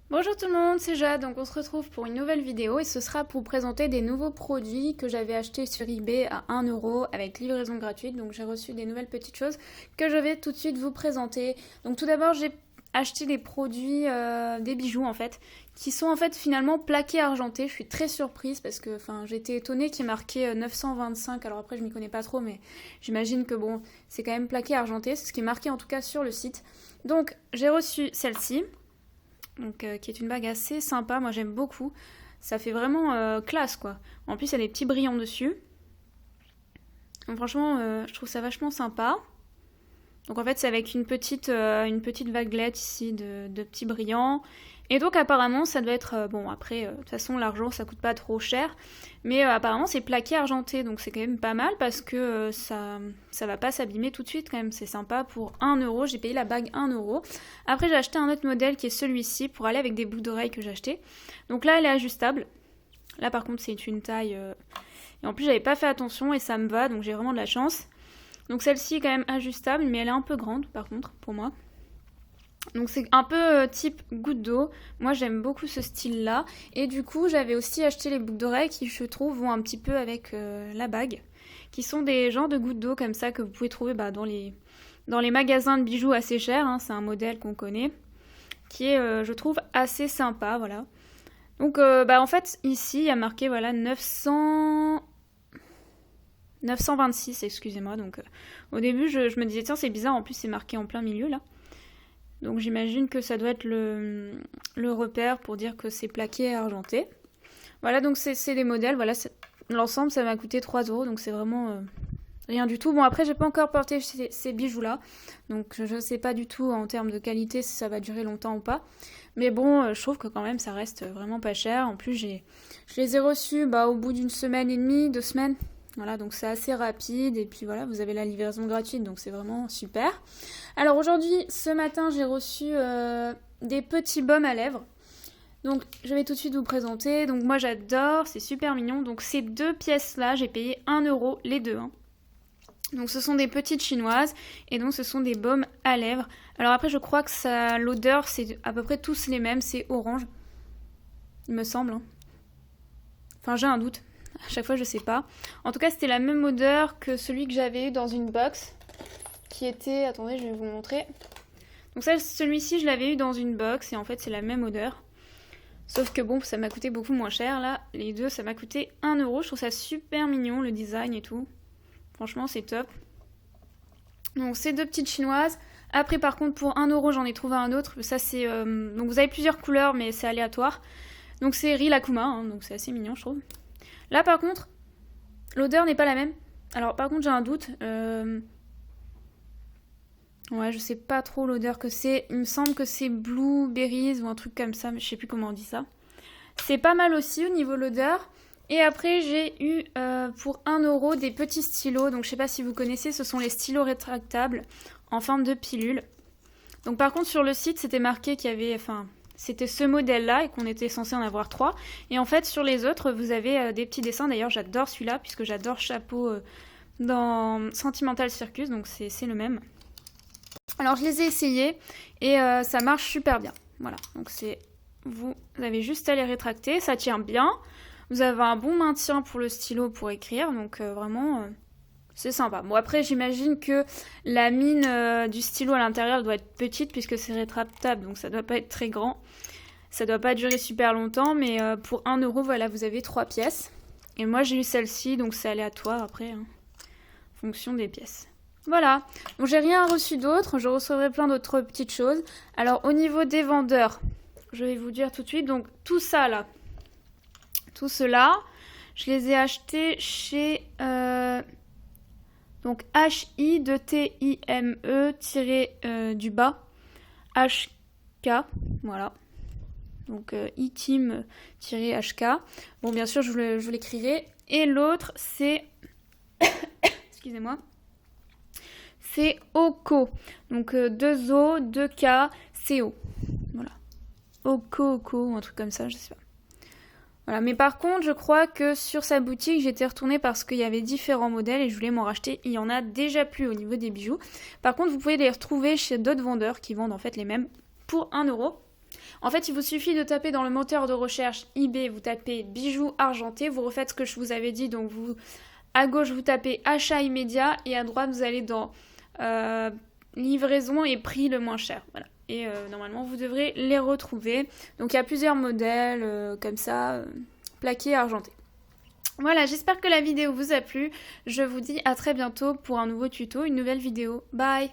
Bonjour tout le monde, c'est Jade, donc on se retrouve pour une nouvelle vidéo et ce sera pour présenter des nouveaux produits que j'avais achetés sur eBay à 1 € avec livraison gratuite. Donc j'ai reçu des nouvelles petites choses que je vais tout de suite vous présenter. Donc tout d'abord j'ai acheté des produits, des bijoux en fait, qui sont en fait finalement plaqués argentés. Je suis très surprise parce que j'étais étonnée qu'il y ait marqué 925. Alors après je m'y connais pas trop mais j'imagine que bon c'est quand même plaqué argenté, c'est ce qui est marqué en tout cas sur le site. Donc j'ai reçu celle-ci. Donc, qui est une bague assez sympa, moi j'aime beaucoup. Ça fait vraiment classe quoi. En plus il y a des petits brillants dessus. Donc, franchement je trouve ça vachement sympa. Donc en fait c'est avec une petite vaguelette ici de petits brillants. Et donc apparemment ça doit être... bon après de toute façon l'argent ça coûte pas trop cher. Mais apparemment c'est plaqué argenté. Donc c'est quand même pas mal parce que ça va pas s'abîmer tout de suite quand même. C'est sympa pour 1 €. J'ai payé la bague 1 €. Après j'ai acheté un autre modèle qui est celui-ci pour aller avec des boucles d'oreilles que j'ai acheté. Donc là elle est ajustable. Là par contre c'est une taille... Et en plus j'avais pas fait attention et ça me va. Donc j'ai vraiment de la chance. Donc celle-ci est quand même ajustable, mais elle est un peu grande par contre pour moi. Donc c'est un peu type goutte d'eau. Moi j'aime beaucoup ce style-là. Et du coup j'avais aussi acheté les boucles d'oreilles qui je trouve vont un petit peu avec la bague. Qui sont des genres de gouttes d'eau comme ça que vous pouvez trouver dans les magasins de bijoux assez chers. Hein. C'est un modèle qu'on connaît. Qui est je trouve assez sympa. Voilà. Donc en fait ici il y a marqué voilà 926, excusez-moi. Donc au début, je me disais, tiens, c'est bizarre, en plus c'est marqué en plein milieu là. Donc j'imagine que ça doit être le repère pour dire que c'est plaqué et argenté. Voilà, donc c'est des modèles. Voilà, l'ensemble, ça m'a coûté 3 €, donc c'est vraiment rien du tout. Bon, après, j'ai pas encore porté ces bijoux-là, donc je sais pas du tout en termes de qualité si ça va durer longtemps ou pas. Mais bon, je trouve que quand même, ça reste vraiment pas cher. En plus, je les ai reçus au bout d'une semaine et demie, 2 semaines. Voilà, donc c'est assez rapide et puis voilà, vous avez la livraison gratuite, donc c'est vraiment super. Alors aujourd'hui, ce matin, j'ai reçu des petits baumes à lèvres. Donc je vais tout de suite vous présenter. Donc moi j'adore, c'est super mignon. Donc ces deux pièces-là, j'ai payé 1 € les deux. Hein. Donc ce sont des petites chinoises et donc ce sont des baumes à lèvres. Alors après je crois que l'odeur c'est à peu près tous les mêmes, c'est orange. Il me semble. Hein. Enfin j'ai un doute. À chaque fois, je sais pas. En tout cas, c'était la même odeur que celui que j'avais eu dans une box. Qui était... Attendez, je vais vous montrer. Donc celui-ci, je l'avais eu dans une box. Et en fait, c'est la même odeur. Sauf que bon, ça m'a coûté beaucoup moins cher. Là, les deux, ça m'a coûté 1 €. Je trouve ça super mignon, le design et tout. Franchement, c'est top. Donc, ces deux petites chinoises. Après, par contre, pour 1 €, j'en ai trouvé un autre. Ça, c'est... Donc, vous avez plusieurs couleurs, mais c'est aléatoire. Donc, c'est Rilakuma. Hein, donc, c'est assez mignon, je trouve. Là, par contre, l'odeur n'est pas la même. Alors, par contre, j'ai un doute. Ouais, je sais pas trop l'odeur que c'est. Il me semble que c'est blueberries ou un truc comme ça, mais je sais plus comment on dit ça. C'est pas mal aussi au niveau de l'odeur. Et après, j'ai eu pour 1 € des petits stylos. Donc, je sais pas si vous connaissez, ce sont les stylos rétractables en forme de pilule. Donc, par contre, sur le site, c'était marqué qu'il y avait... C'était ce modèle-là et qu'on était censé en avoir 3. Et en fait, sur les autres, vous avez des petits dessins. D'ailleurs, j'adore celui-là puisque j'adore Chapeau dans Sentimental Circus. Donc, c'est le même. Alors, je les ai essayés et ça marche super bien. Voilà. Donc, vous avez juste à les rétracter. Ça tient bien. Vous avez un bon maintien pour le stylo pour écrire. Donc, vraiment... c'est sympa. Bon, après, j'imagine que la mine du stylo à l'intérieur doit être petite puisque c'est rétractable, donc ça doit pas être très grand. Ça doit pas durer super longtemps, mais pour 1 €, voilà, vous avez 3 pièces. Et moi, j'ai eu celle-ci, donc c'est aléatoire après, hein, en fonction des pièces. Voilà. Donc, j'ai rien reçu d'autre. Je recevrai plein d'autres petites choses. Alors, au niveau des vendeurs, je vais vous dire tout de suite. Donc, tout ça, là, tout cela, je les ai achetés chez... Donc HI2TIME du bas HK, voilà. Donc ITIM-HK. Bon, bien sûr, je vous l'écrirai. Et l'autre, c'est... Excusez-moi. C'est OKO. Donc 2 O, 2 K, CO. Voilà. OKO, un truc comme ça, je sais pas. Voilà, mais par contre, je crois que sur sa boutique, j'étais retournée parce qu'il y avait différents modèles et je voulais m'en racheter. Il y en a déjà plus au niveau des bijoux. Par contre, vous pouvez les retrouver chez d'autres vendeurs qui vendent en fait les mêmes pour 1 €. En fait, il vous suffit de taper dans le moteur de recherche eBay, vous tapez bijoux argentés, vous refaites ce que je vous avais dit, donc à gauche vous tapez achat immédiat et à droite vous allez dans livraison et prix le moins cher. Voilà. Et normalement vous devrez les retrouver. Donc il y a plusieurs modèles comme ça, plaqués argentés. Voilà, j'espère que la vidéo vous a plu. Je vous dis à très bientôt pour un nouveau tuto, une nouvelle vidéo. Bye!